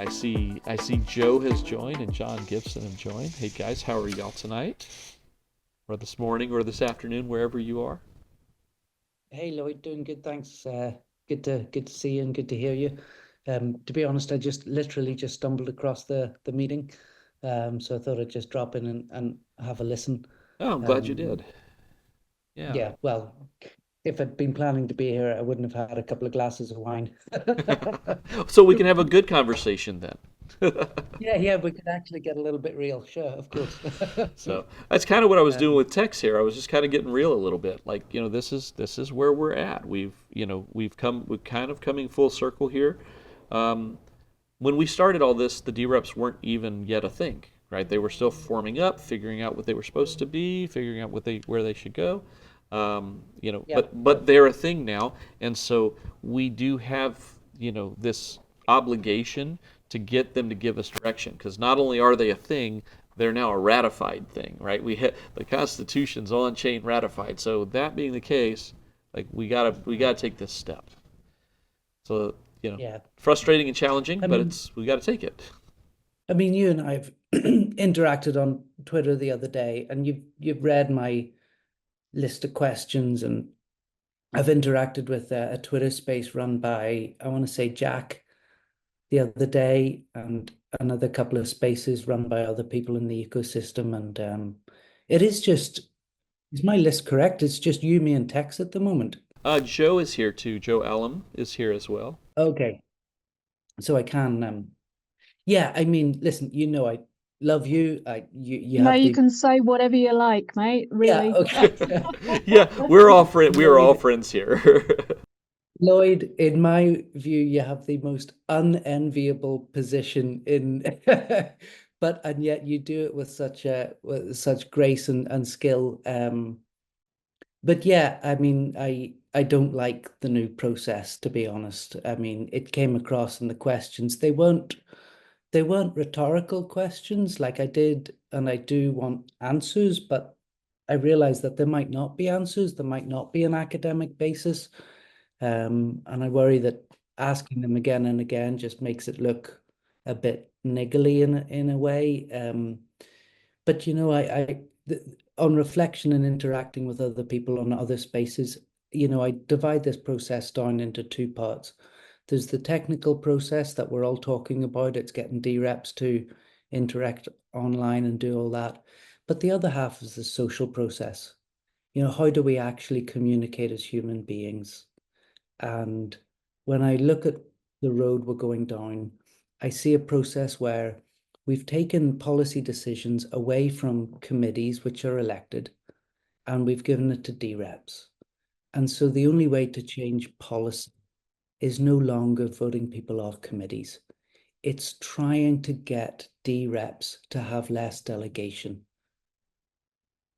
I see Joe has joined and John Gibson have joined. Hey guys, how are y'all tonight? Or this morning or this afternoon, wherever you are? Hey Lloyd, doing good, thanks. Good to see you and good to hear you. To be honest, I just literally just stumbled across the meeting, so I thought I'd just drop in and have a listen. Oh, I'm glad you Um, did. Yeah. yeah, well, if I'd been planning to be here, I wouldn't have had a couple of glasses of wine. So we can have a good conversation then. Yeah, yeah, we could actually get a little bit real, sure, of course. So that's kind of what I was doing Um, with Tex here. I was just kind of getting real a little bit. Like, this is where we're at. We're kind of coming full circle here. Um, when we started all this, the DReps weren't even yet a thing, right? They were still forming up, figuring out what they were supposed to be, figuring out where they should go. yeah, But they're a thing now, and so we do have this obligation to get them to give us direction, because not only are they a thing, they're now a ratified thing, right? The Constitution's on chain ratified. So that being the case, like we gotta take this step. So yeah. frustrating and challenging, I but mean, it's we got to take it. you and I've interacted on Twitter the other day, and you've read my list of questions, and I've interacted with a Twitter space run by, I want to say, Jack the other day, and another couple of spaces run by other people in the ecosystem. And it is just, is my list correct? It's just you, me, and Tex at the moment. Joe is here too. Joe Allen is here as well. Okay. So I can, yeah, I mean, listen, I love you. You No, have you the, can say whatever you like, mate, yeah, really. okay. Yeah, we're all Lloyd, friends here. Lloyd, in my view, you have the most unenviable position in, but and yet you do it with such grace and skill. But yeah, I mean, I don't like the new process, to be honest. I mean, it came across in the questions. They weren't rhetorical questions like I did, and I do want answers, but I realize that there might not be answers. There might not be an academic basis. And I worry that asking them again and again just makes it look a bit niggly in a way. But on reflection and interacting with other people on other spaces, I divide this process down into two parts. There's the technical process that we're all talking about. It's getting DReps to interact online and do all that. But the other half is the social process. How do we actually communicate as human beings? And when I look at the road we're going down, I see a process where we've taken policy decisions away from committees, which are elected, and we've given it to DReps. And so the only way to change policy is no longer voting people off committees. It's trying to get DReps to have less delegation.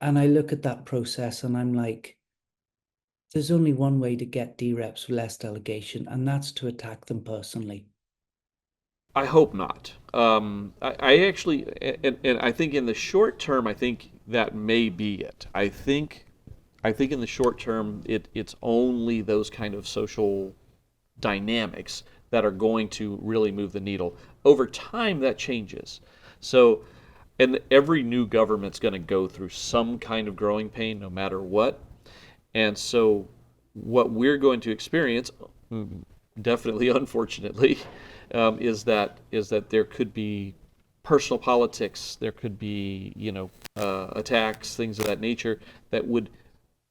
And I look at that process and I'm like, there's only one way to get DReps with less delegation, and that's to attack them personally. I hope not. I actually, and I think in the short term, I think that may be it. I think in the short term, it's only those kind of social dynamics that are going to really move the needle. Over time, that changes. So, and every new government's going to go through some kind of growing pain, no matter what. And so, what we're going to experience, definitely, unfortunately, is that there could be personal politics, there could be attacks, things of that nature that would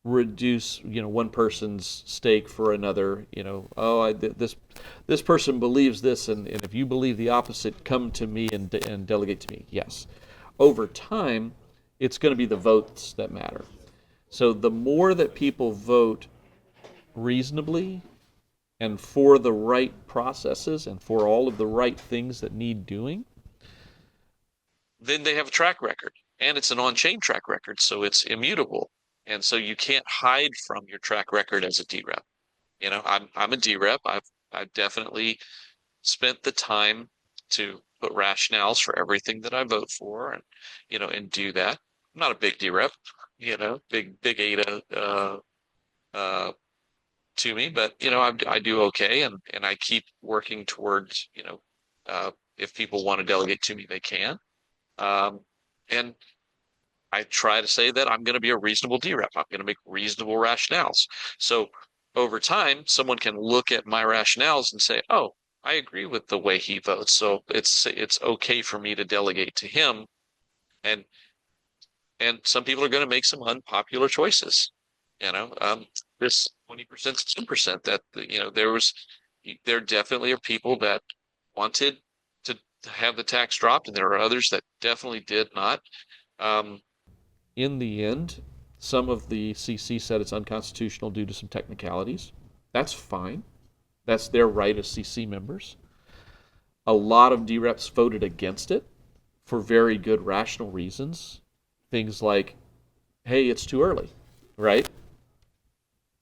reduce one person's stake for another. This person believes this, and if you believe the opposite, come to me and delegate to me. Yes, over time, it's going to be the votes that matter. So the more that people vote reasonably and for the right processes and for all of the right things that need doing, then they have a track record. And it's an on-chain track record, so it's immutable. And so you can't hide from your track record as a DREP. I'm a DREP. I've definitely spent the time to put rationales for everything that I vote for, and do that. I'm not a big DREP, big ADA to me, but I do okay, and I keep working towards If people want to delegate to me, they can. Um, and I try to say that I'm going to be a reasonable DRep. I'm going to make reasonable rationales. So over time, someone can look at my rationales and say, "Oh, I agree with the way he votes. So it's okay for me to delegate to him." And and some people are going to make some unpopular choices. This 20% to 10% that there definitely are people that wanted to have the tax dropped, and there are others that definitely did not. Um, in the end, some of the CC said it's unconstitutional due to some technicalities. That's fine. That's their right as CC members. A lot of DReps voted against it for very good rational reasons. Things like, hey, it's too early, right?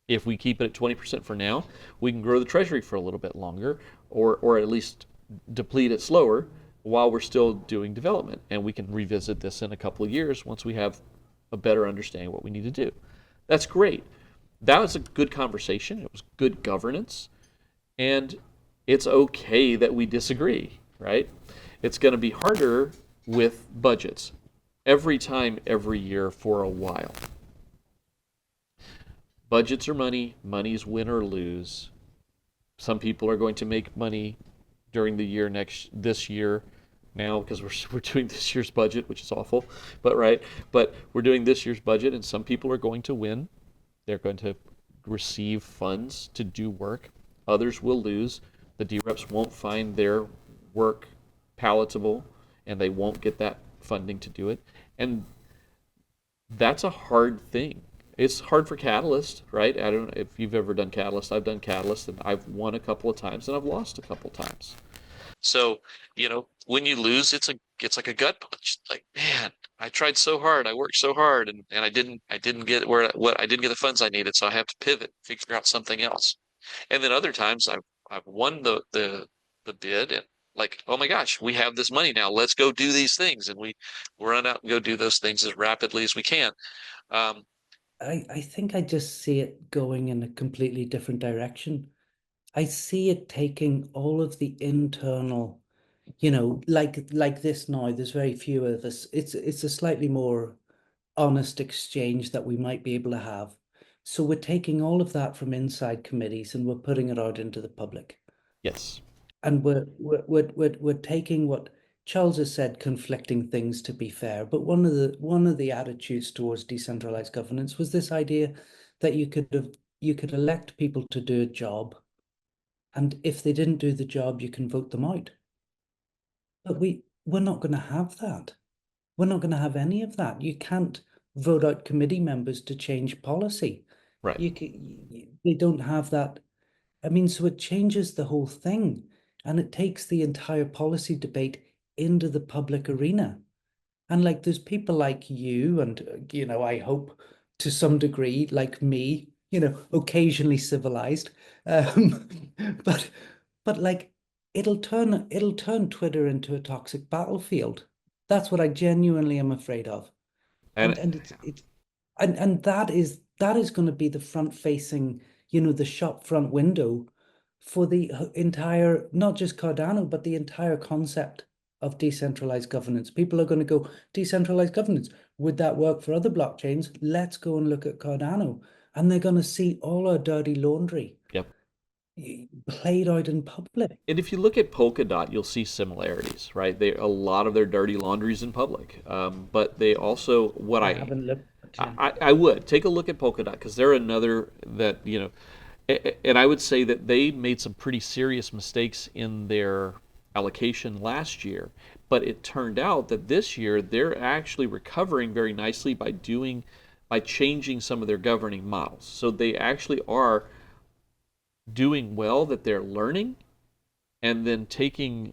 If we keep it at 20% for now, we can grow the treasury for a little bit longer, or at least deplete it slower while we're still doing development. And we can revisit this in a couple of years once we have a better understanding of what we need to do. That's great. That was a good conversation. It was good governance. And it's okay that we disagree, right? It's going to be harder with budgets every time, every year for a while. Budgets are money. Money's win or lose. Some people are going to make money during the year this year now because we're doing this year's budget, which is awful, but right. But we're doing this year's budget, and some people are going to win. They're going to receive funds to do work. Others will lose. The DReps won't find their work palatable, and they won't get that funding to do it. And that's a hard thing. It's hard for Catalyst, right? I don't know if you've ever done Catalyst. I've done Catalyst, and I've won a couple of times, and I've lost a couple of times. So, when you lose, it's like a gut punch. Like, man, I tried so hard, I worked so hard, and I didn't get I didn't get the funds I needed, so I have to pivot, figure out something else. And then other times I've won the bid, and like, oh my gosh, we have this money now. Let's go do these things, and we run out and go do those things as rapidly as we can. Um, I think I just see it going in a completely different direction. I see it taking all of the internal, like this now, there's very few of us. It's a slightly more honest exchange that we might be able to have. So we're taking all of that from inside committees and we're putting it out into the public. yes. And we're taking what Charles has said, conflicting things to be fair. But one of the attitudes towards decentralized governance was this idea that you could elect people to do a job, and if they didn't do the job, you can vote them out. But we're not going to have that. We're not going to have any of that. You can't vote out committee members to change policy. Right. They don't have that. I mean, so it changes the whole thing, and it takes the entire policy debate into the public arena. And like, there's people like you, and I hope to some degree, like me, occasionally civilized, um, but like, it'll turn Twitter into a toxic battlefield. That's what I genuinely am afraid of. And And that is going to be the front facing, the shop front window for the entire, not just Cardano, but the entire concept of decentralized governance. People are going to go, decentralized governance, would that work for other blockchains? Let's go and look at Cardano. And they're going to see all our dirty laundry yep. played out in public. And if you look at Polkadot, you'll see similarities, right? A lot of their dirty laundry's in public, but they also I haven't looked at I would take a look at Polkadot because they're another that and I would say that they made some pretty serious mistakes in their allocation last year, but it turned out that this year they're actually recovering very nicely by changing some of their governing models. So they actually are doing well, that they're learning and then taking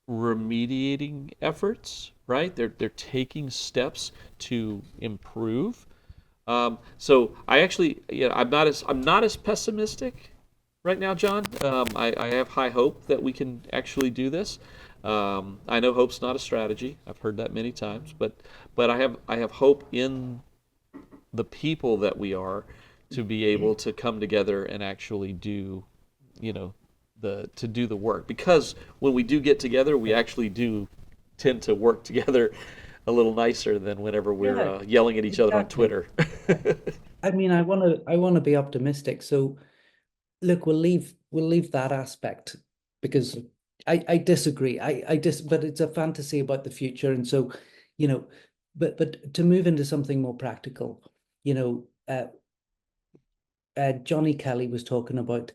remediating efforts, right? They're taking steps to improve. So I actually, I'm not as pessimistic right now, John. I have high hope that we can actually do this. I know hope's not a strategy. I've heard that many times, but I have hope in the people that we are to be able to come together and actually do, to do the work, because when we do get together, we actually do tend to work together a little nicer than whenever we're Yeah, yelling at each other on exactly. Twitter. I mean, I want to be optimistic. So look, we'll leave that aspect because I disagree. But it's a fantasy about the future, and so, you know, but to move into something more practical, you know, Johnny Kelly was talking about,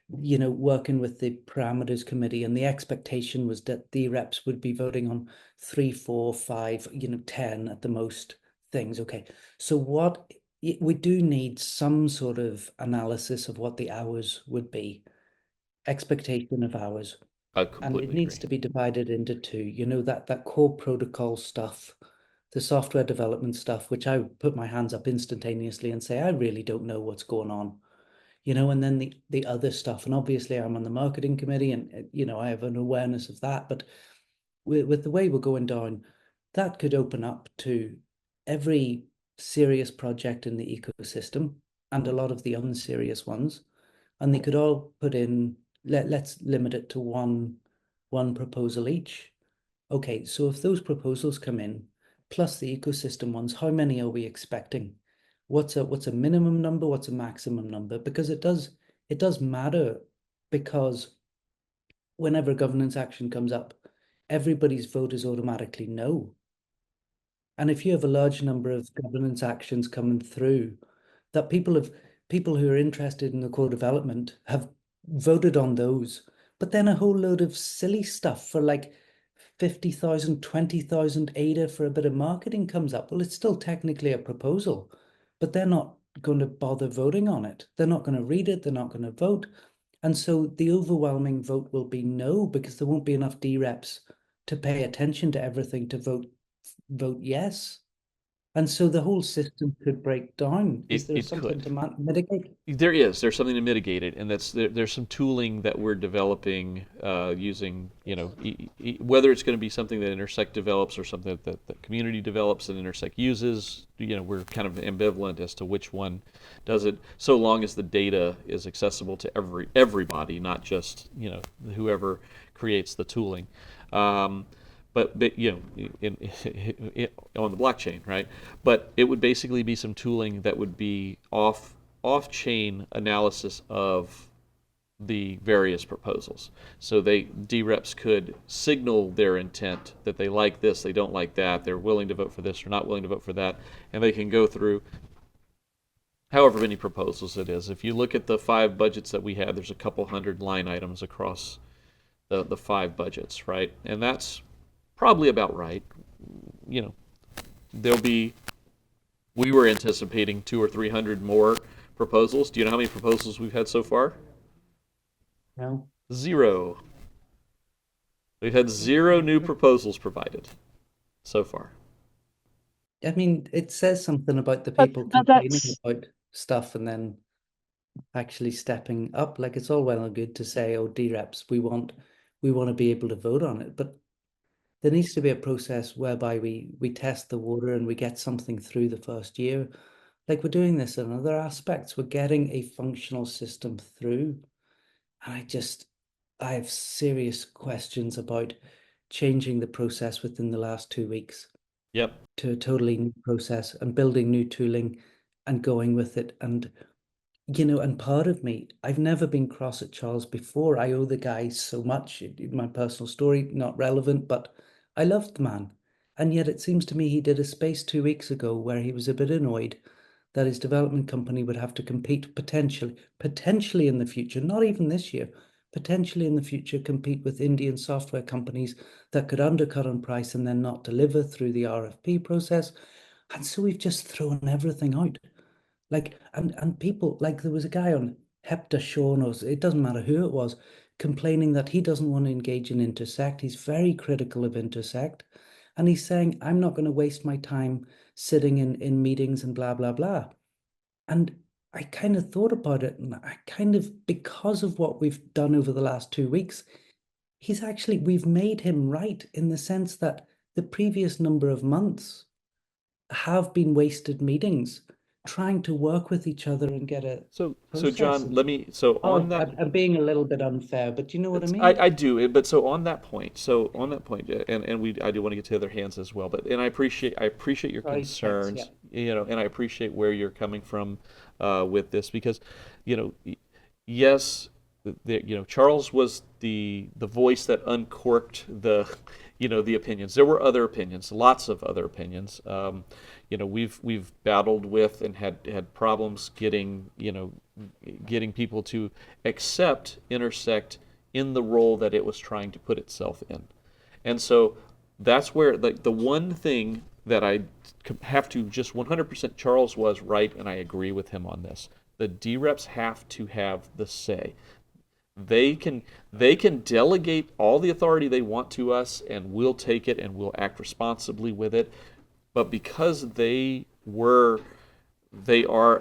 working with the parameters committee, and the expectation was that the reps would be voting on three, four, five, 10 at the most things. Okay. So we do need some sort of analysis of what the hours would be, expectation of hours, I and it completely needs agree. to be divided into two, that core protocol stuff, the software development stuff, which I put my hands up instantaneously and say, I really don't know what's going on, and then the other stuff. And obviously I'm on the marketing committee, and I have an awareness of that. But with the way we're going down, that could open up to every serious project in the ecosystem and a lot of the unserious ones, and they could all put in, let's limit it to one proposal each. Okay, so if those proposals come in, plus the ecosystem ones, how many are we expecting? What's a minimum number? What's a maximum number? Because it does matter, because whenever governance action comes up, everybody's vote is automatically no. And if you have a large number of governance actions coming through, that people who are interested in the core development have voted on those, but then a whole load of silly stuff for like 50,000, 20,000 ADA for a bit of marketing comes up. Well, it's still technically a proposal, but they're not going to bother voting on it. They're not going to read it. They're not going to vote. And so the overwhelming vote will be no, because there won't be enough DReps to pay attention to everything to vote yes. And so the whole system could break down. Is there It something could. to mitigate? There's something to mitigate it, and there's some tooling that we're developing using, whether it's going to be something that Intersect develops or something that the community develops and Intersect uses. We're kind of ambivalent as to which one does it, so long as the data is accessible to everybody, not just whoever creates the tooling. But on the blockchain, right? But it would basically be some tooling that would be off-chain analysis of the various proposals. So DReps could signal their intent that they like this, they don't like that, they're willing to vote for this or not willing to vote for that, and they can go through however many proposals it is. If you look at the 5 budgets that we had, there's a couple hundred line items across the 5 budgets, right? And that's probably about right. You know, there'll be, we were anticipating 200 or 300 more proposals. Do you know how many proposals we've had so far? No. 0. We've had 0 new proposals provided so far. I mean, it says something about the But people but complaining that's about stuff and then actually stepping up. Like, it's all well and good to say, oh, DReps, we want to be able to vote on it. But there needs to be a process whereby we test the water and we get something through the first year. Like, we're doing this in other aspects. We're getting a functional system through. And I have serious questions about changing the process within the last 2 weeks Yep. to a totally new process and building new tooling and going with it. And part of me, I've never been cross at Charles before. I owe the guy so much. My personal story, not relevant, but I loved the man. And yet it seems to me he did a space 2 weeks ago where he was a bit annoyed that his development company would have to compete potentially in the future, not even this year, potentially in the future, compete with Indian software companies that could undercut on price and then not deliver through the RFP process. And so we've just thrown everything out. Like, and people, like, there was a guy on Hepta Sean, or it doesn't matter who it was, complaining that he doesn't want to engage in Intersect. He's very critical of Intersect. And he's saying, I'm not going to waste my time sitting in meetings and blah, blah, blah. And I kind of thought about it, and I kind of, because of what we've done over the last 2 weeks, we've made him right in the sense that the previous number of months have been wasted meetings trying to work with each other and get a So process. John, And let me, so on that, I'm being a little bit unfair, but you know what I mean? I do, but so on that point, I do want to get to other hands as well, but, and I appreciate your Sorry, Tex, yeah. concerns, and I appreciate where you're coming from with this, because, yes, Charles was the voice that uncorked the opinions. There were other opinions, lots of other opinions. We've battled with and had problems getting people to accept Intersect in the role that it was trying to put itself in. And so that's where, like, the one thing that I have to just 100%, Charles was right, and I agree with him on this. The DReps have to have the say. They can delegate all the authority they want to us, and we'll take it and we'll act responsibly with it. But because they are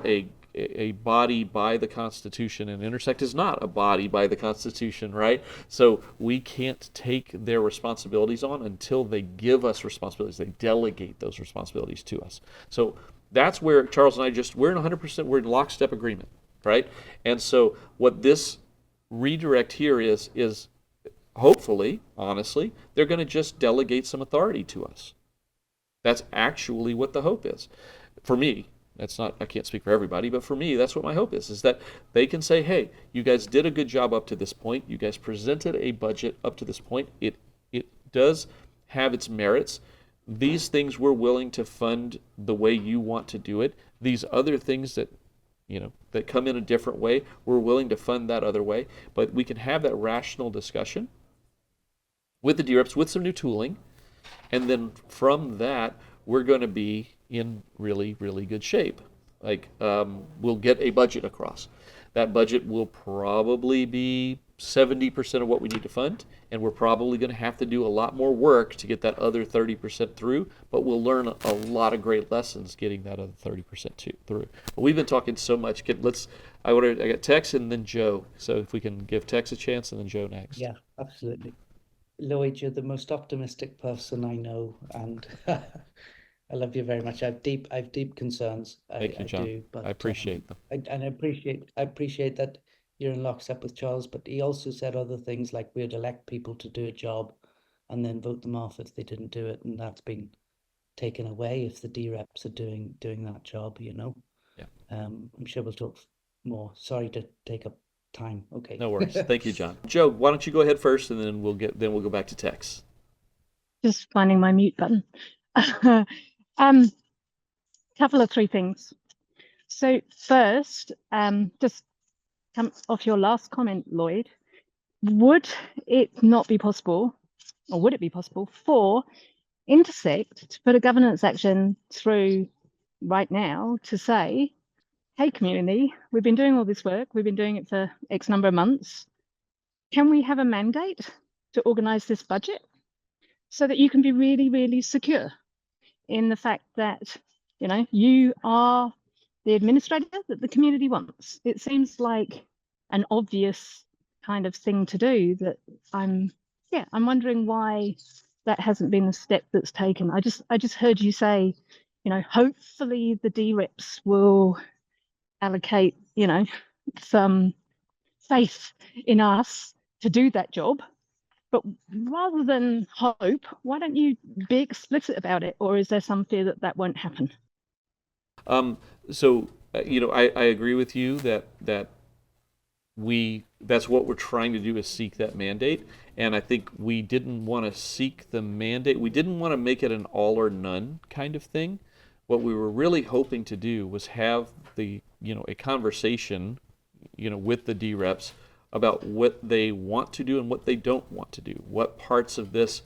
a body by the Constitution, and Intersect is not a body by the Constitution, right? So we can't take their responsibilities on until they give us responsibilities. They delegate those responsibilities to us. So that's where Charles and I we're in 100%, we're in lockstep agreement, right? And so what this redirect here is hopefully, honestly, they're going to just delegate some authority to us. That's actually what the hope is. For me, that's not, I can't speak for everybody, but for me, that's what my hope is that they can say, hey, you guys did a good job up to this point. You guys presented a budget up to this point. It does have its merits. These things we're willing to fund the way you want to do it. These other things that come in a different way, we're willing to fund that other way. But we can have that rational discussion with the DReps, with some new tooling, and then from that, we're going to be in really, really good shape. Like, we'll get a budget across. That budget will probably be 70% of what we need to fund, and we're probably going to have to do a lot more work to get that other 30% through, but we'll learn a lot of great lessons getting that other 30% through. But we've been talking so much. I got Tex and then Joe, so if we can give Tex a chance and then Joe next. Yeah, absolutely. Lloyd, you're the most optimistic person I know, and I love you very much. I have deep concerns. Thank you, John. I do, but I appreciate them. I appreciate that you're in lockstep with Charles. But he also said other things like we'd elect people to do a job, and then vote them off if they didn't do it, and that's been taken away if the DReps are doing that job. Yeah. I'm sure we'll talk more. Sorry to take up time. Okay. No worries. Thank you, John. Joe, why don't you go ahead first, and then we'll go back to Tex. Just finding my mute button. Couple of three things. So first, just come off your last comment, Lloyd, would it be possible for Intersect to put a governance action through right now to say, hey, community, we've been doing all this work, we've been doing it for X number of months. Can we have a mandate to organize this budget so that you can be really, really secure in the fact that, you are the administrator that the community wants? It seems like an obvious kind of thing to do that I'm wondering why that hasn't been the step that's taken. I just heard you say, hopefully the DReps will allocate, some faith in us to do that job. But rather than hope, why don't you be explicit about it? Or is there some fear that that won't happen? So, I agree with you that that's what we're trying to do, is seek that mandate. And I think we didn't want to seek the mandate. We didn't want to make it an all or none kind of thing. What we were really hoping to do was have a conversation, with the DReps about what they want to do and what they don't want to do. What parts of this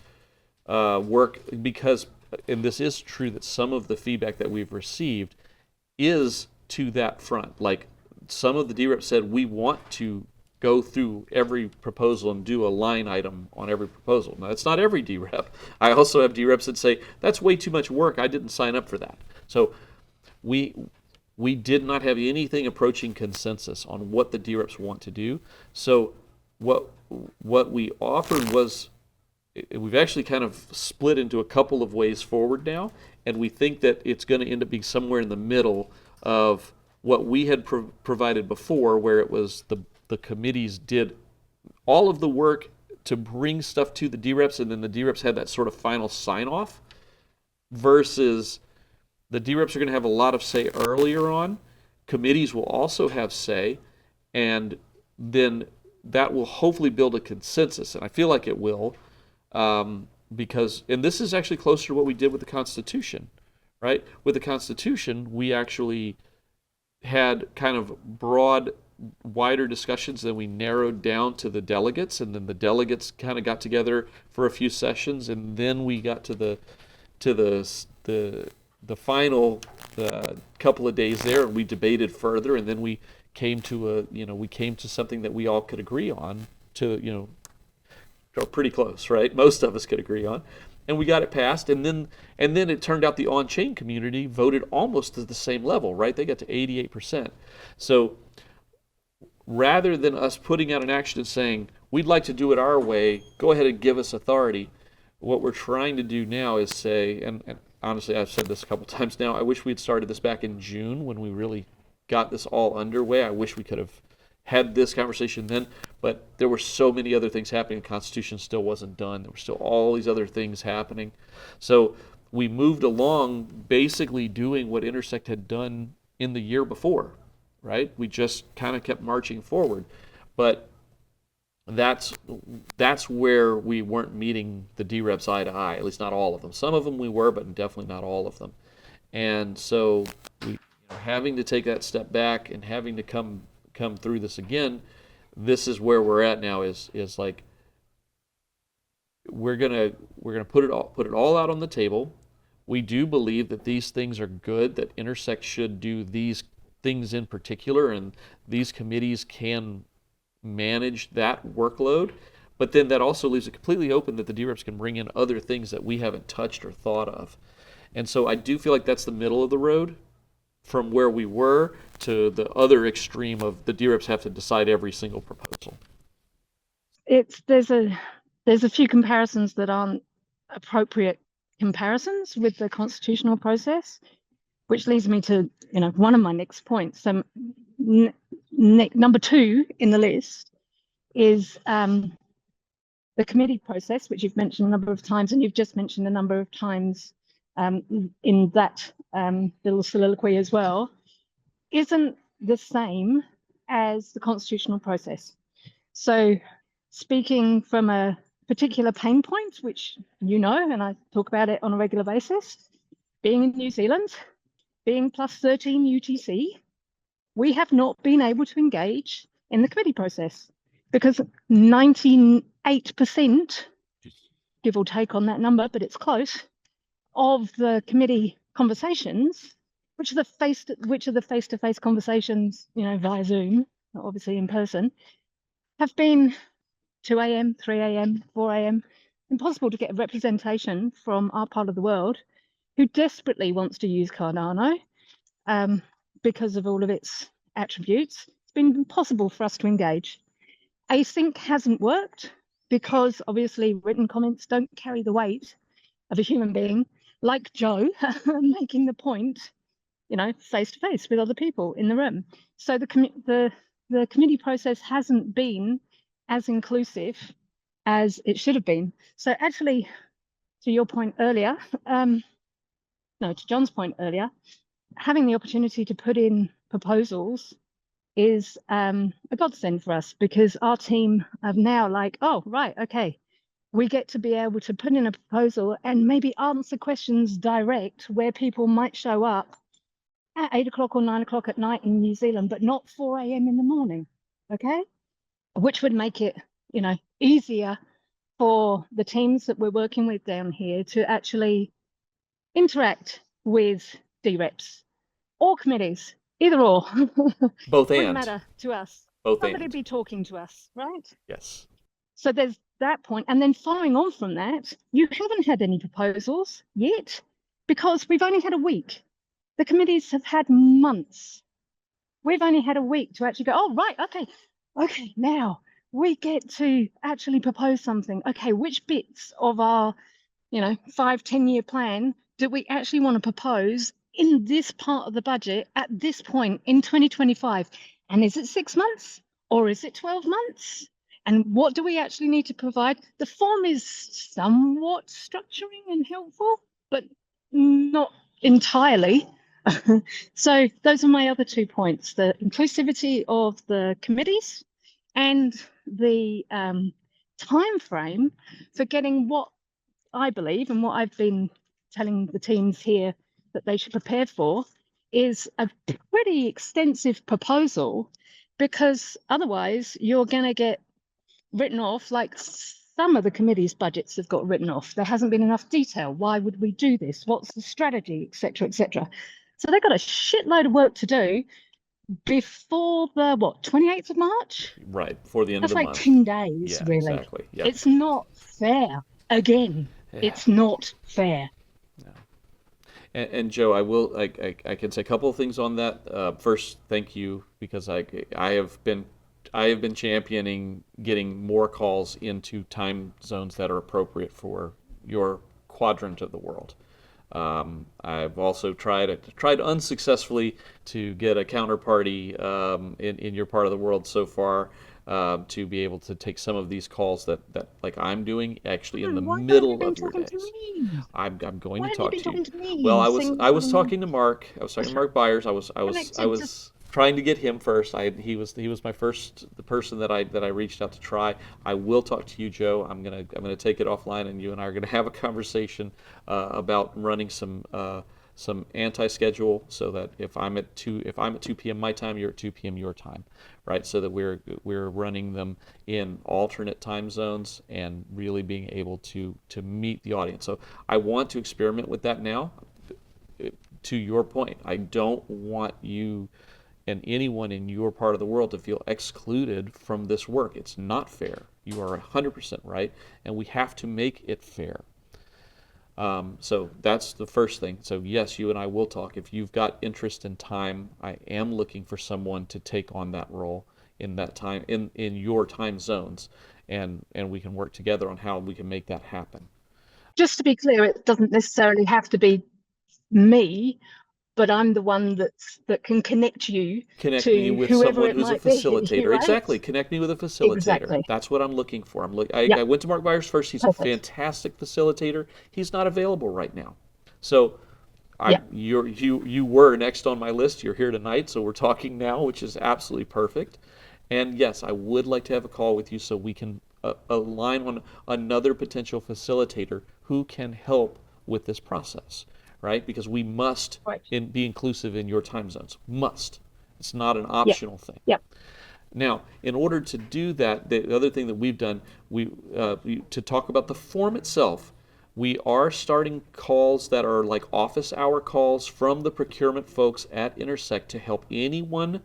work, because, and this is true, that some of the feedback that we've received is to that front. Like, some of the DReps said, we want to go through every proposal and do a line item on every proposal. Now, it's not every DRep. I also have DReps that say, that's way too much work, I didn't sign up for that. So we did not have anything approaching consensus on what the DReps want to do. So what we offered was, we've actually kind of split into a couple of ways forward now, and we think that it's going to end up being somewhere in the middle of what we had provided before, where it was the committees did all of the work to bring stuff to the DReps, and then the DReps had that sort of final sign off, versus the DReps are going to have a lot of say earlier on. Committees will also have say, and then that will hopefully build a consensus, and I feel like it will, because, and this is actually closer to what we did with the Constitution, right? With the Constitution, we actually had kind of broad, wider discussions, then we narrowed down to the delegates, and then the delegates kind of got together for a few sessions, and then we got to the final couple of days there, and we debated further, and then we came to something that we all could agree on, to pretty close, right? Most of us could agree on, and we got it passed, and then it turned out the on-chain community voted almost at the same level, right? They got to 88%. So rather than us putting out an action and saying, we'd like to do it our way, go ahead and give us authority, what we're trying to do now is say, and honestly, I've said this a couple times now, I wish we had started this back in June when we really got this all underway. I wish we could have had this conversation then, but there were so many other things happening. The Constitution still wasn't done. There were still all these other things happening. So we moved along basically doing what Intersect had done in the year before, right? We just kind of kept marching forward. But that's where we weren't meeting the DReps eye to eye, at least not all of them. Some of them we were, but definitely not all of them. And so we, having to take that step back and having to come through this again, this is where we're at now, is like we're gonna put it all out on the table. We do believe that these things are good, that Intersect should do these things in particular, and these committees can manage that workload, but then that also leaves it completely open that the DReps can bring in other things that we haven't touched or thought of. And so I do feel like that's the middle of the road from where we were to the other extreme of the DReps have to decide every single proposal. There's a few comparisons that aren't appropriate comparisons with the constitutional process, which leads me to one of my next points. So number 2 in the list is the committee process, which you've mentioned a number of times, and you've just mentioned a number of times in that little soliloquy as well, isn't the same as the constitutional process. So speaking from a particular pain point, which and I talk about it on a regular basis, being in New Zealand, being plus 13 UTC, we have not been able to engage in the committee process because 98%, give or take on that number, but it's close, of the committee conversations, which are the face-to-face conversations, via Zoom, not obviously in person, have been 2 a.m., 3 a.m., 4 a.m. Impossible to get a representation from our part of the world who desperately wants to use Cardano because of all of its attributes. It's been impossible for us to engage. Async hasn't worked because obviously written comments don't carry the weight of a human being like Joe making the point, face to face with other people in the room. So the committee process hasn't been as inclusive as it should have been. So actually, to your point earlier, to John's point earlier, having the opportunity to put in proposals is a godsend for us, because our team are now like, oh, right, okay, we get to be able to put in a proposal and maybe answer questions direct where people might show up at 8 o'clock or 9 o'clock at night in New Zealand, but not 4 a.m. in the morning, okay? Which would make it, easier for the teams that we're working with down here to actually interact with DReps or committees, either or. Both and. Wouldn't matter to us. Both Somebody and. be talking to us, right? Yes. So there's that point. And then following on from that, you haven't had any proposals yet because we've only had a week. The committees have had months. We've only had a week to actually go, oh, right, okay, now we get to actually propose something. Okay, which bits of our, 5-10 year plan do we actually want to propose in this part of the budget at this point in 2025? And is it 6 months or is it 12 months? And what do we actually need to provide? The form is somewhat structuring and helpful, but not entirely. So those are my other 2 points: the inclusivity of the committees and the time frame for getting what I believe and what I've been telling the teams here that they should prepare for is a pretty extensive proposal, because otherwise you're going to get written off like some of the committee's budgets have got written off. There hasn't been enough detail. Why would we do this? What's the strategy, etc., etc. So they've got a shitload of work to do before the 28th of March? Right, before the end That's of the like month. 10 days, Yeah, really. exactly. Yeah. It's not fair. Again, Yeah. it's not fair. And Joe, I can say a couple of things on that. First, thank you, because I have been championing getting more calls into time zones that are appropriate for your quadrant of the world. I've also tried unsuccessfully to get a counterparty in your part of the world so far, to be able to take some of these calls that like I'm doing actually in the Why haven't middle you been of your talking to days. me? I'm going Why to haven't you talk been to you. talking to me? Well, Saying, I was talking to Mark. I was talking to Mark Byers. I was Connected trying to get him first. He was the person that I reached out to try. I will talk to you, Joe. I'm gonna take it offline, and you and I are gonna have a conversation about running some anti-schedule, so that if I'm at 2 p.m. my time, you're at 2 p.m. your time, right? So that we're running them in alternate time zones and really being able to meet the audience. So I want to experiment with that now. To your point, I don't want you and anyone in your part of the world to feel excluded from this work. It's not fair. You are 100% right, and we have to make it fair. So that's the first thing. So yes, you and I will talk. If you've got interest in time, I am looking for someone to take on that role in that time, in your time zones, and we can work together on how we can make that happen. Just to be clear, it doesn't necessarily have to be me, but I'm the one that can connect you Connect me to with whoever someone it who's a might be, facilitator. right? Exactly. Connect me with a facilitator. Exactly. That's what I'm looking for. Yeah. I went to Mark Byers first. He's a Perfect. fantastic facilitator. He's not available right now. So Yeah. you were next on my list. You're here tonight, so we're talking now, which is absolutely perfect. And yes, I would like to have a call with you so we can align on another potential facilitator who can help with this process, right? Because we must Right. be inclusive in your time zones. Must. It's not an Yeah. optional thing. Yeah. Now, in order to do that, the other thing that we've done, to talk about the form itself, we are starting calls that are like office hour calls from the procurement folks at Intersect to help anyone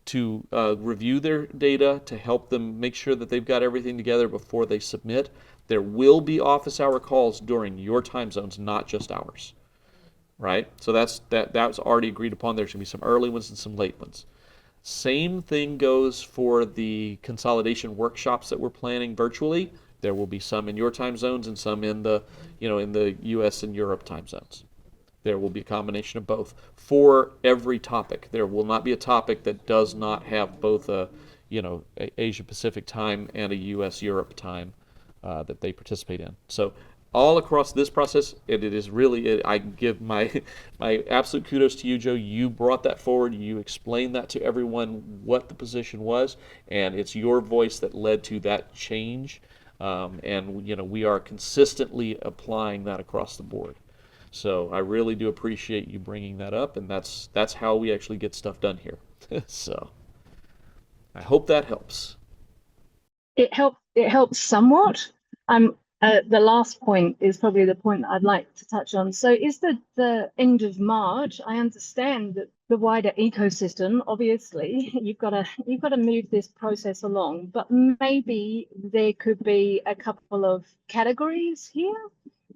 to review their data, to help them make sure that they've got everything together before they submit. There will be office hour calls during your time zones, not just ours, right? So that's already agreed upon. There's going to be some early ones and some late ones. Same thing goes for the consolidation workshops that we're planning virtually. There will be some in your time zones and some in the US and Europe time zones. There will be a combination of both for every topic. There will not be a topic that does not have both a Asia Pacific time and a US Europe time that they participate in. So all across this process, it is really, I give my absolute kudos to you, Joe. You brought that forward. You explained that to everyone what the position was, and it's your voice that led to that change. And we are consistently applying that across the board. So I really do appreciate you bringing that up, and that's how we actually get stuff done here. So I hope that helps. It helps somewhat. The last point is probably the point that I'd like to touch on. So is the end of March. I understand that the wider ecosystem, obviously, you've got to move this process along, but maybe there could be a couple of categories here,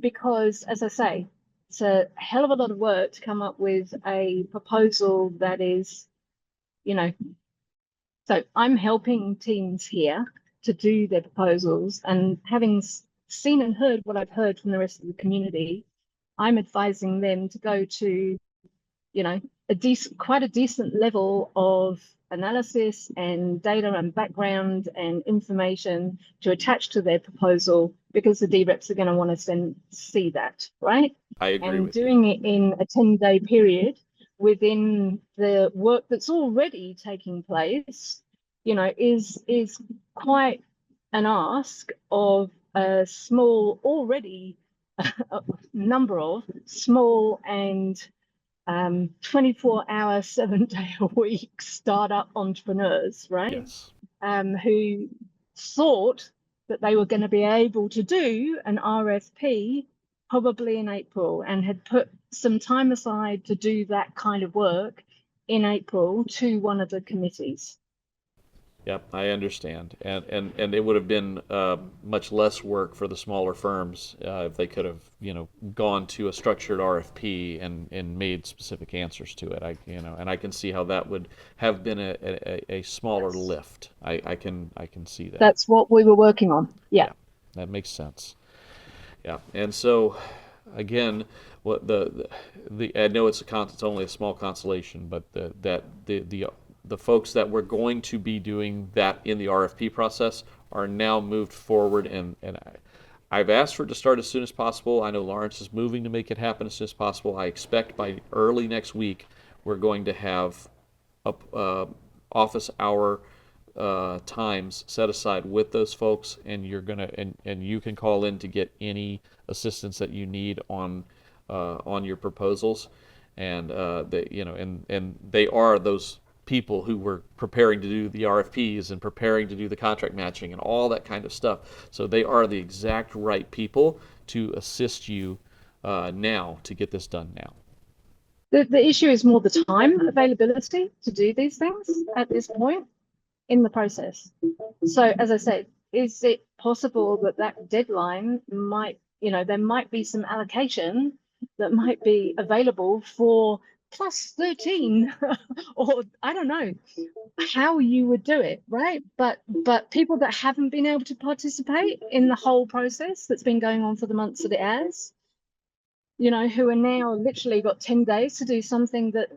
because as I say, it's a hell of a lot of work to come up with a proposal that is, so I'm helping teams here to do their proposals, and having seen and heard what I've heard from the rest of the community, I'm advising them to go to quite a decent level of analysis and data and background and information to attach to their proposal, because the DReps are going to want to see that, right? I agree And with you. doing it in a 10-day period within the work that's already taking place, is quite an ask of a small, already number of small and 24-hour, 7-day-a-week startup entrepreneurs, right? Yes. Who thought that they were going to be able to do an RFP probably in April, and had put some time aside to do that kind of work in April to one of the committees. Yep, I understand, and it would have been much less work for the smaller firms if they could have, gone to a structured RFP and made specific answers to it. And I can see how that would have been a smaller lift. I can see that. That's what we were working on. Yeah. That makes sense. Yeah, and so again, what the I know it's only a small consolation, but the folks that were going to be doing that in the RFP process are now moved forward, and I've asked for it to start as soon as possible. I know Lawrence is moving to make it happen as soon as possible. I expect by early next week we're going to have office hour times set aside with those folks, and you can call in to get any assistance that you need on your proposals, and and they are those people who were preparing to do the RFPs and preparing to do the contract matching and all that kind of stuff. So they are the exact right people to assist you now to get this done now. The issue is more the time availability to do these things at this point in the process. So as I said, is it possible that deadline might, there might be some allocation that might be available for plus 13 or I don't know how you would do it, right? But people that haven't been able to participate in the whole process that's been going on for the months that it has, who are now literally got 10 days to do something that,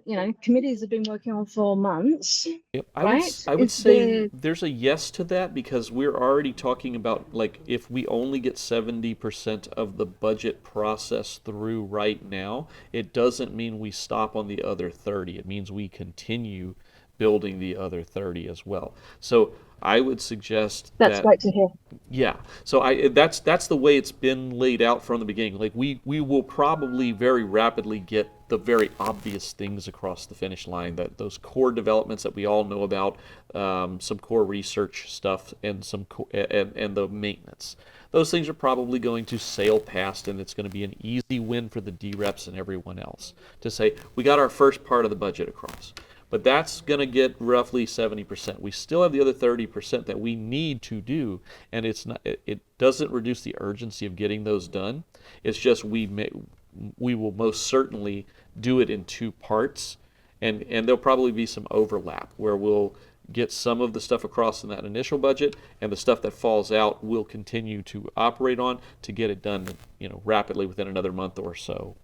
committees have been working on for months. Yep. Right? I would say there's a yes to that, because we're already talking about, like, if we only get 70% of the budget process through right now, it doesn't mean we stop on the other 30. It means we continue building the other 30 as well. So I would suggest that's that great to hear. yeah. So that's the way it's been laid out from the beginning. Like we will probably very rapidly get the very obvious things across the finish line, that those core developments that we all know about, some core research stuff, and and the maintenance. Those things are probably going to sail past, and it's going to be an easy win for the DReps and everyone else to say we got our first part of the budget across. But that's going to get roughly 70%. We still have the other 30% that we need to do, and it doesn't reduce the urgency of getting those done. It's just we will most certainly do it in two parts, and there'll probably be some overlap where we'll get some of the stuff across in that initial budget, and the stuff that falls out we'll continue to operate on to get it done, rapidly within another month or so,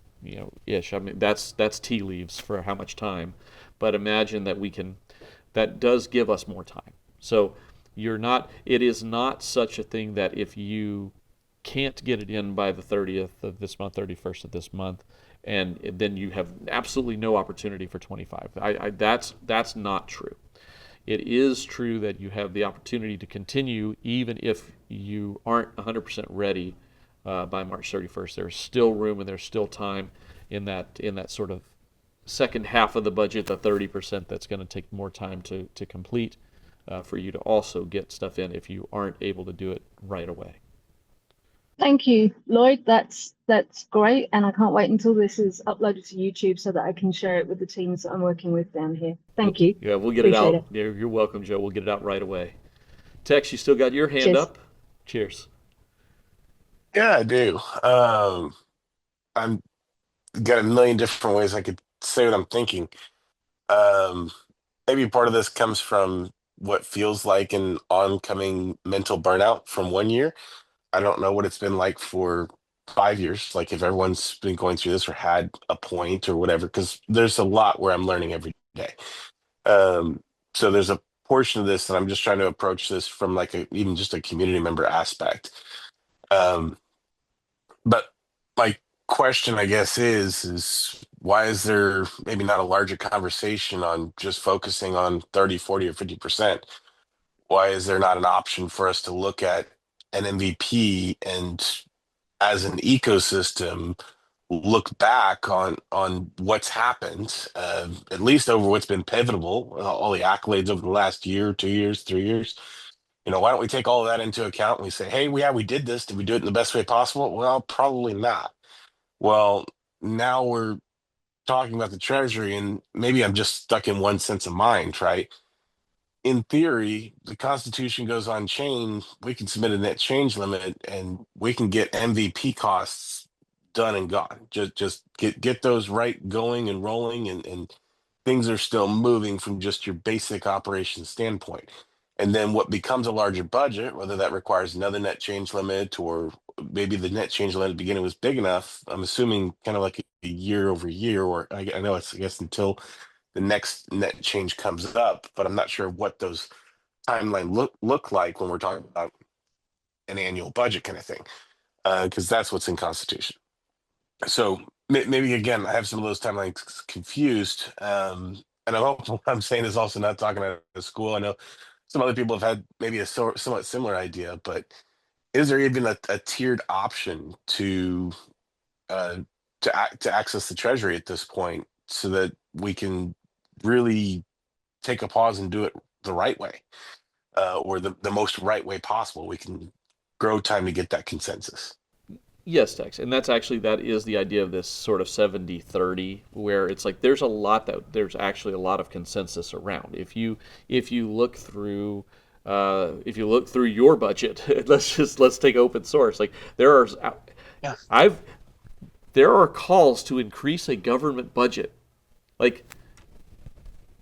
ish. I mean, that's tea leaves for how much time. But imagine that does give us more time. So it is not such a thing that if you can't get it in by the 30th of this month, 31st of this month, and then you have absolutely no opportunity for 25. That's not true. It is true that you have the opportunity to continue even if you aren't 100% ready by March 31st. There's still room and there's still time in that sort of second half of the budget, the 30% that's going to take more time to complete, for you to also get stuff in if you aren't able to do it right away. Thank you, Lloyd. That's great, and I can't wait until this is uploaded to YouTube so that I can share it with the teams that I'm working with down here. Thank you. Yeah, we'll get Appreciate it out. Yeah, you're welcome, Joe. We'll get it out right away. Tex, you still got your hand Cheers. up? Cheers. Yeah, I do. I'm got a million different ways I could say what I'm thinking. Maybe part of this comes from what feels like an oncoming mental burnout from one year. I don't know what it's been like for 5 years, like if everyone's been going through this or had a point or whatever, because there's a lot where I'm learning every day. So there's a portion of this that I'm just trying to approach this from like even just a community member aspect. Um, but my question, I guess, is why is there maybe not a larger conversation on just focusing on 30, 40, or 50%? Why is there not an option for us to look at an MVP and as an ecosystem look back on what's happened, at least over what's been pivotal, all the accolades over the last year, 2 years, 3 years. Why don't we take all of that into account and we say, hey, we did this. Did we do it in the best way possible? Well, probably not. Well, now we're talking about the treasury, and maybe I'm just stuck in one sense of mind, right? In theory, the Constitution goes on chain. We can submit a net change limit, and we can get MVP costs done and gone. Just get those right going and rolling, and things are still moving from just your basic operation standpoint. And then what becomes a larger budget, whether that requires another net change limit or maybe the net change limit at the beginning was big enough. I'm assuming kind of like a year over year, or I know it's I guess until the next net change comes up, but I'm not sure what those timeline look like when we're talking about an annual budget kind of thing, because that's what's in Constitution. So maybe again, I have some of those timelines confused, and I hope what I'm saying is also not talking out of school. I know some other people have had maybe a somewhat similar idea, but is there even a tiered option uh, to access the treasury at this point so that we can really take a pause and do it the right way, or the most right way possible? We can grow time to get that consensus. Yes, Tex, and that is the idea of this sort of 70-30, where it's like there's actually a lot of consensus around. If you look through your budget, let's take open source. Like Yeah. I've there are calls to increase a government budget. Like,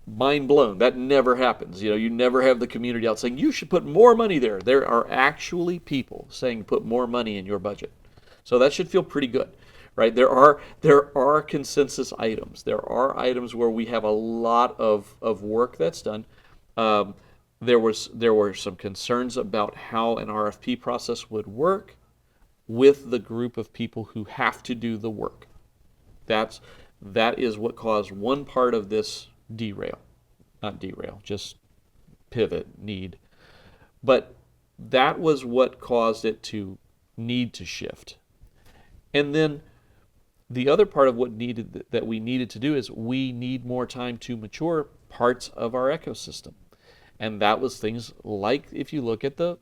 mind blown. That never happens. You never have the community out saying you should put more money there. There are actually people saying put more money in your budget. So that should feel pretty good, right? There are consensus items. There are items where we have a lot of work that's done. Um, there were some concerns about how an RFP process would work with the group of people who have to do the work. That is what caused one part of this not derail, just pivot need. But that was what caused it to need to shift. And then the other part of that we needed to do is we need more time to mature parts of our ecosystem. And that was things like, if you look at the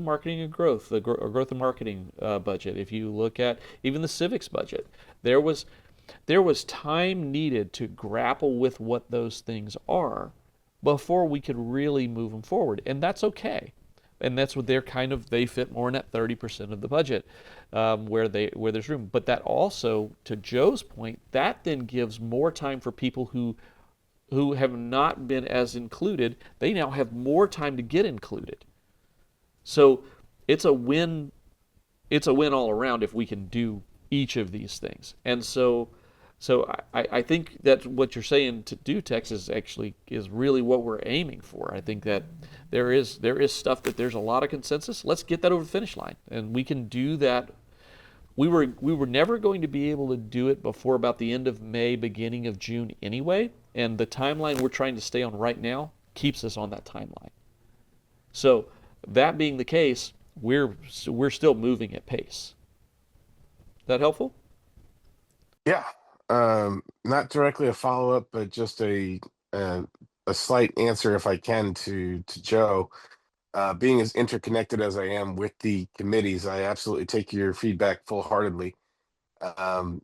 marketing and growth, the growth and marketing budget, if you look at even the civics budget, there was time needed to grapple with what those things are before we could really move them forward. And that's okay. And that's what they fit more in that 30% of the budget, where there's room. But that also, to Joe's point, that then gives more time for people who have not been as included. They now have more time to get included. So it's a win. It's a win all around if we can do each of these things. And so I think that what you're saying to do, Tex, is really what we're aiming for. I think that there is stuff that there's a lot of consensus. Let's get that over the finish line, and we can do that. We were never going to be able to do it before about the end of May, beginning of June anyway, and the timeline we're trying to stay on right now keeps us on that timeline. So that being the case, we're still moving at pace. Is that helpful? Yeah. Not directly a follow-up, but just uh, a slight answer, if I can, to Joe. Being as interconnected as I am with the committees, I absolutely take your feedback full-heartedly. And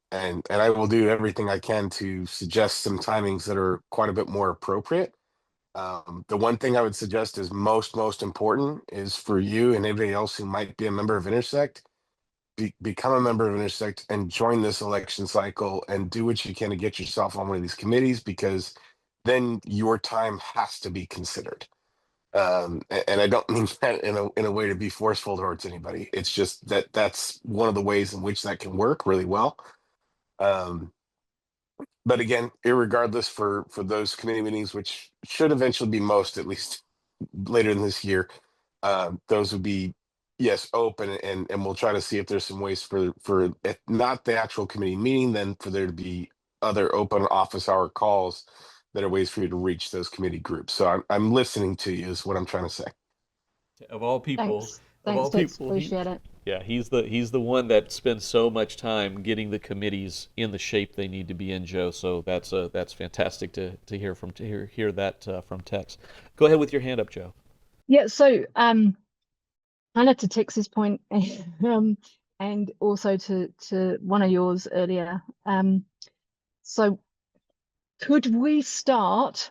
I will do everything I can to suggest some timings that are quite a bit more appropriate. The one thing I would suggest is most important is for you and anybody else who might be a member of Intersect, become a member of Intersect and join this election cycle and do what you can to get yourself on one of these committees, because then your time has to be considered. And I don't mean that in a way to be forceful towards anybody. It's just that that's one of the ways in which that can work really well. Um, but again, irregardless, for those committee meetings, which should eventually be most, at least later in this year, those would be, yes, open, and we'll try to see if there's some ways for if not the actual committee meeting, then for there to be other open office hour calls that are ways for you to reach those committee groups. So I'm listening to you is what I'm trying to say. Of all people, Thanks. of Thanks, all Tex. people, Appreciate it. yeah, he's the one that spends so much time getting the committees in the shape they need to be in, Joe. So that's fantastic to hear hear that from Tex. Go ahead with your hand up, Joe. Yeah, so kind of to Tex's point, and also to one of yours earlier. So could we start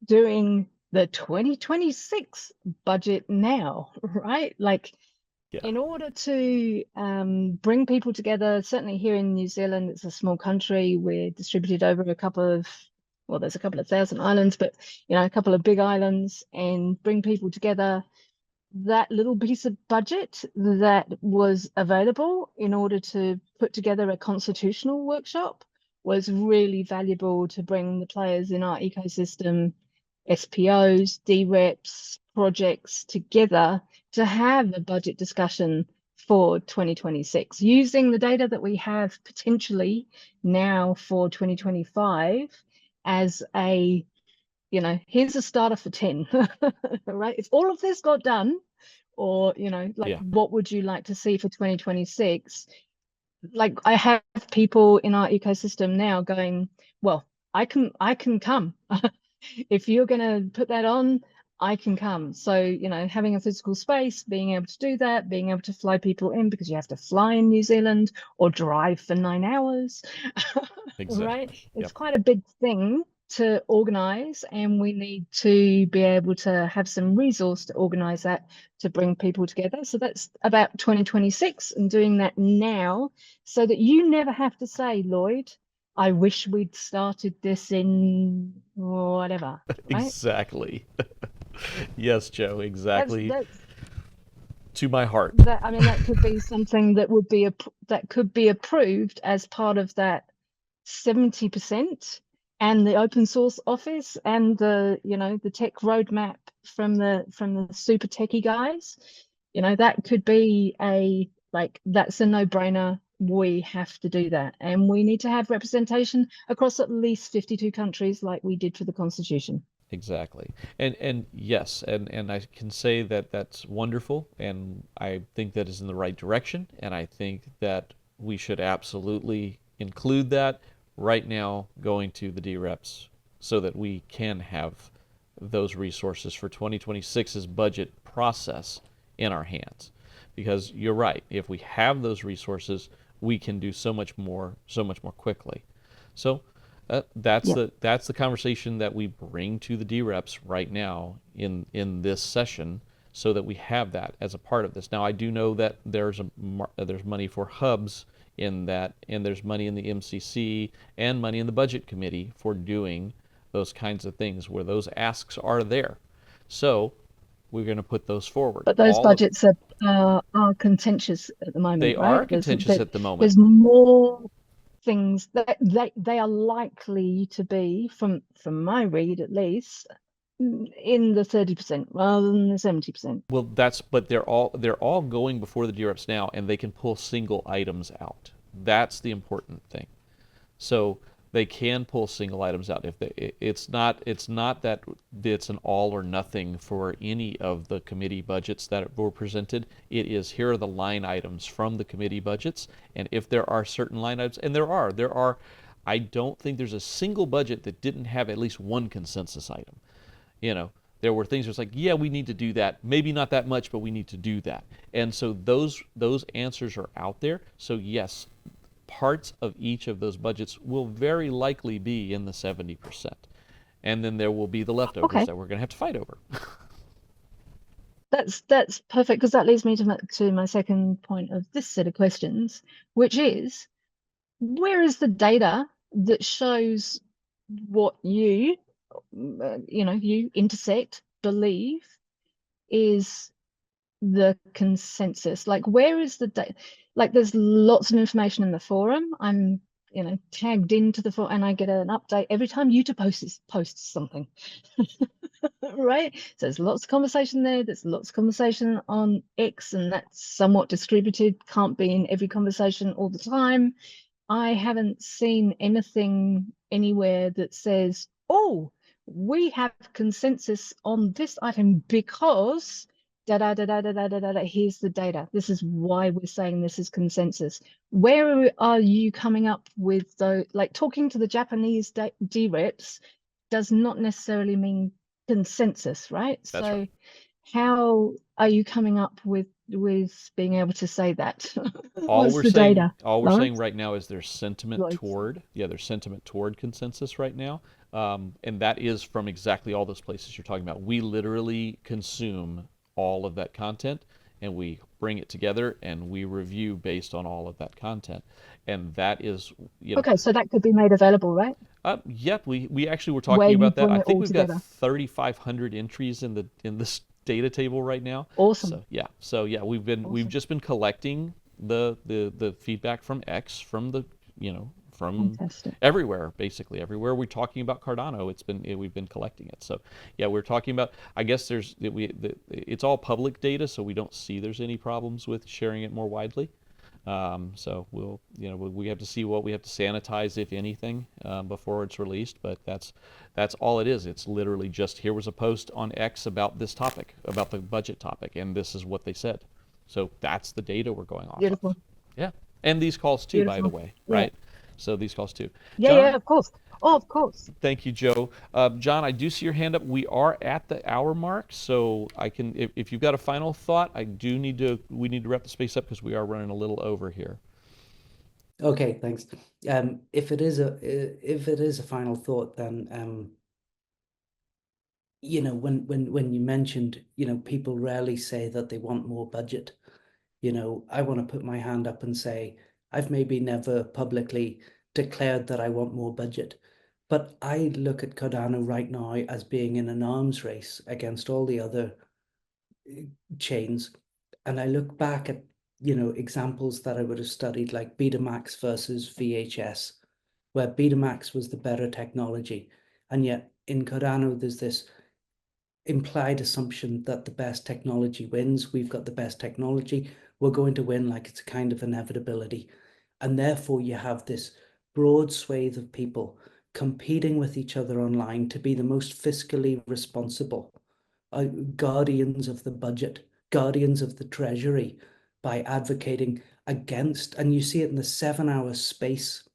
doing the 2026 budget now, right? Like, Yeah. in order to bring people together, certainly here in New Zealand, it's a small country. We're distributed over a couple of, well, there's a couple of thousand islands, but a couple of big islands, and bring people together. That little piece of budget that was available in order to put together a constitutional workshop was really valuable to bring the players in our ecosystem, SPOs, DReps, projects together to have a budget discussion for 2026 using the data that we have potentially now for 2025 as a here's a starter for 10, right? If all of this got done, or, like, Yeah. what would you like to see for 2026? Like, I have people in our ecosystem now going, well, I can come. If you're going to put that on, I can come. So, having a physical space, being able to do that, being able to fly people in, because you have to fly in New Zealand or drive for 9 hours, Exactly. right? It's Yep. quite a big thing to organize, and we need to be able to have some resource to organize that, to bring people together. So that's about 2026, and doing that now so that you never have to say, Lloyd, I wish we'd started this in whatever, right? Exactly. Yes, Joe, exactly. That's To my heart. that. I mean, that could be something that would be that could be approved as part of that 70%, and the open source office, and the the tech roadmap from the super techie guys. That could be that's a no-brainer. We have to do that, and we need to have representation across at least 52 countries like we did for the Constitution. Exactly. And yes, and I can say that that's wonderful, and I think that is in the right direction, and I think that we should absolutely include that right now going to the DReps so that we can have those resources for 2026's budget process in our hands. Because you're right, if we have those resources, we can do so much more quickly. So that's Yeah. the conversation that we bring to the DReps right now in this session, so that we have that as a part of this. Now, I do know that there's money for hubs in that, and there's money in the MCC and money in the budget committee for doing those kinds of things where those asks are there. So we're going to put those forward. But those budgets are contentious at the moment, They right? are contentious at the moment. There's more things that they are likely to be, from my read at least, in the 30% rather than the 70%. Well, but they're all going before the DReps now, and they can pull single items out. That's the important thing. So they can pull single items out. It's not that it's an all or nothing for any of the committee budgets that were presented. It is, here are the line items from the committee budgets, and if there are certain line items, and there are, I don't think there's a single budget that didn't have at least one consensus item. There were things that's like, yeah, we need to do that. Maybe not that much, but we need to do that. And so those answers are out there. So yes, parts of each of those budgets will very likely be in the 70%. And then there will be the leftovers that we're going to have to fight over. That's perfect, because that leads me to my second point of this set of questions, which is, where is the data that shows what you Intersect, believe is the consensus? Like, where is the data? Like, there's lots of information in the forum. I'm, tagged into the forum, and I get an update every time YouTube posts something. Right? So there's lots of conversation there. There's lots of conversation on X, and that's somewhat distributed. Can't be in every conversation all the time. I haven't seen anything anywhere that says, oh, we have consensus on this item because da da da da da da da da. Here's the data. This is why we're saying this is consensus. Where are you coming up with those? Like, talking to the Japanese DReps does not necessarily mean consensus, right? That's so right. How are you coming up with being able to say that? All What's we're the saying, data, all we're saying Lawrence? right now is there's sentiment Lloyd. toward, there's sentiment toward consensus right now, and that is from exactly all those places you're talking about. We literally consume all of that content, and we bring it together, and we review based on all of that content, and that is, Okay, so that could be made available, right? Yep, we actually were Where talking you about that. bring I it think all we've got together. 3,500 entries in this data table right now. Awesome. So yeah, we've Awesome. just been collecting the feedback from X, from the from Fantastic. everywhere, basically everywhere we're talking about Cardano. We've been collecting it. So yeah, we're talking about. I guess it's all public data, so we don't see there's any problems with sharing it more widely. So we have to see what we have to sanitize, if anything, before it's released. But that's all it is. It's literally just, here was a post on X about this topic, about the budget topic, and this is what they said. So that's the data we're going off Beautiful. of. Yeah, and these calls too, by the Beautiful. way, Yeah. right? So these calls too. Yeah, John, of course. Oh, of course. thank you, Joe. John, I do see your hand up. We are at the hour mark, so I can, if you've got a final thought, we need to wrap the space up because we are running a little over here. Okay, thanks. If it is a final thought, then when you mentioned, people rarely say that they want more budget. I want to put my hand up and say, I've maybe never publicly declared that I want more budget, but I look at Cardano right now as being in an arms race against all the other chains. And I look back at, examples that I would have studied, like Betamax versus VHS, where Betamax was the better technology. And yet in Cardano, there's this implied assumption that the best technology wins. We've got the best technology. We're going to win, like it's a kind of inevitability. And therefore, you have this broad swathe of people competing with each other online to be the most fiscally responsible, guardians of the budget, guardians of the treasury, by advocating against. And you see it in the 7-hour space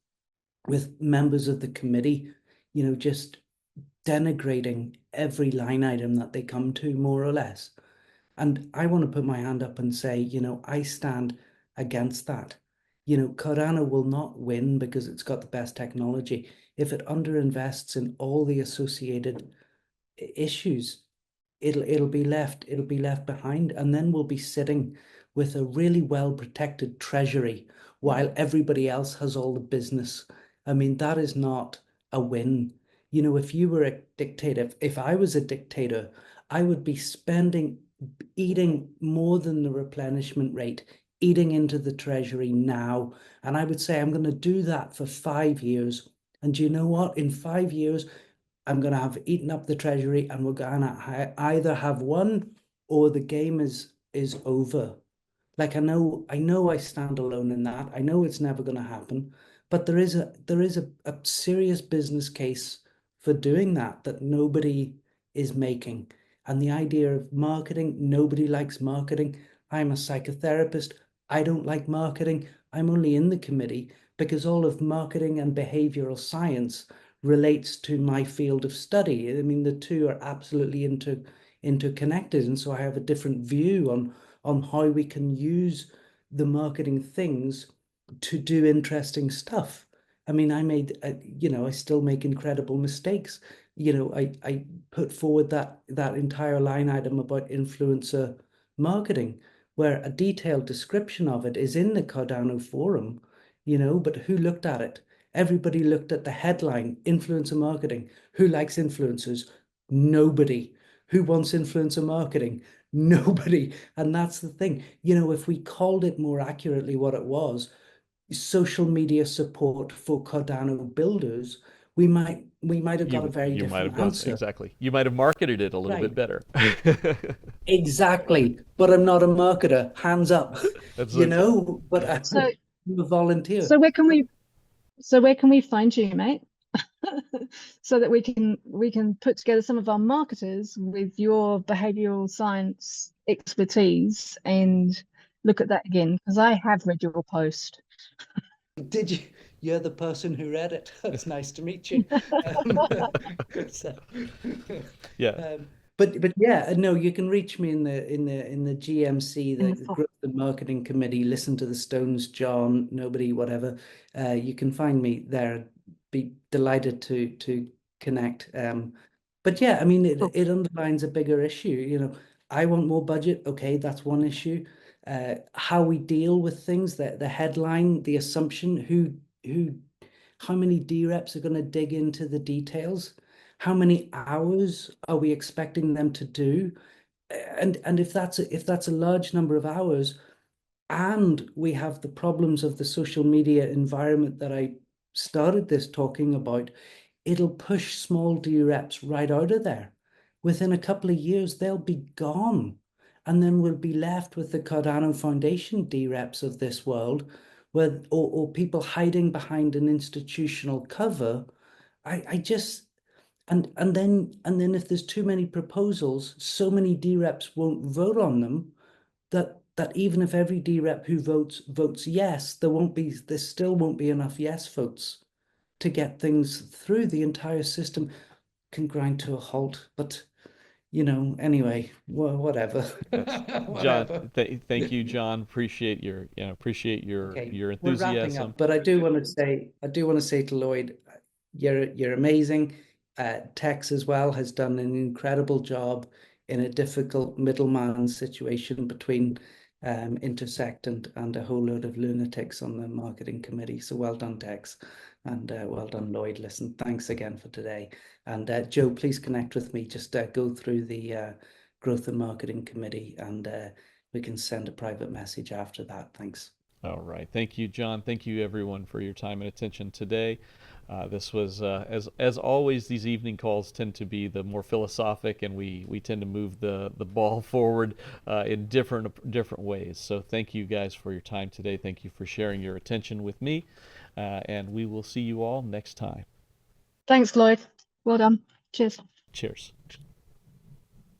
with members of the committee, just denigrating every line item that they come to, more or less. And I want to put my hand up and say, I stand against that. Cardano will not win because it's got the best technology if it underinvests in all the associated issues. It'll be left behind, and then we'll be sitting with a really well protected treasury while everybody else has all the business. I mean, that is not a win. If you were a dictator, if I was a dictator, I would be eating more than the replenishment rate, eating into the treasury now. And I would say, I'm going to do that for 5 years. And do you know what? In 5 years, I'm going to have eaten up the treasury, and we're going to either have won or the game is over. Like, I know I stand alone in that. I know it's never going to happen, but there is a serious business case for doing that nobody is making. And the idea of marketing, nobody likes marketing. I'm a psychotherapist. I don't like marketing. I'm only in the committee because all of marketing and behavioral science relates to my field of study. I mean, the two are absolutely interconnected, and so I have a different view on how we can use the marketing things to do interesting stuff. I mean, I still make incredible mistakes. I put forward that entire line item about influencer marketing, where a detailed description of it is in the Cardano forum, but who looked at it? Everybody looked at the headline, influencer marketing. Who likes influencers? Nobody. Who wants influencer marketing? Nobody. And that's the thing. If we called it more accurately what it was, social media support for Cardano builders, we might have got a very You might have different gone answer. exactly. You might have marketed it a little bit Right. better. Exactly. But I'm not a marketer. Hands up. That's But So I'm a volunteer. so where can we find you, mate? So that we can put together some of our marketers with your behavioral science expertise and look at that again, because I have read your post. Did you? You're the person who read it. It's nice to meet you. Um, so, yeah. but yeah, no, you can reach me in the GMC, In the the soft- Growth and Marketing Committee. Listen to the Stones, John, nobody, whatever. You can find me there. Be delighted to connect. But yeah, I mean, Cool. it underlines a bigger issue. I want more budget. Okay, that's one issue. How we deal with things, the headline, the assumption, how many DReps are going to dig into the details? How many hours are we expecting them to do? And if that's a large number of hours, and we have the problems of the social media environment that I started this talking about, it'll push small DReps right out of there. Within a couple of years, they'll be gone. And then we'll be left with the Cardano Foundation DReps of this world, or people hiding behind an institutional cover. I just and then if there's too many proposals, so many DReps won't vote on them that even if every DRep who votes yes, there still won't be enough yes votes to get things through. The entire system can grind to a halt. But anyway, whatever. That's John. Whatever. Thank you, John. Appreciate Okay, your we're wrapping enthusiasm. up, but I do want to say to Lloyd, you're amazing. Tex as well has done an incredible job in a difficult middleman situation between Intersect and a whole load of lunatics on the marketing committee. So well done, Tex, and well done, Lloyd. Listen, thanks again for today. And Joe, please connect with me. Just go through the growth and marketing committee, and we can send a private message after that. Thanks. All right. Thank you, John. Thank you, everyone, for your time and attention today. This was, as always, these evening calls tend to be the more philosophic, and we tend to move the ball forward in different ways. So thank you guys for your time today. Thank you for sharing your attention with me, and we will see you all next time. Thanks, Lloyd. Well done. Cheers. Cheers.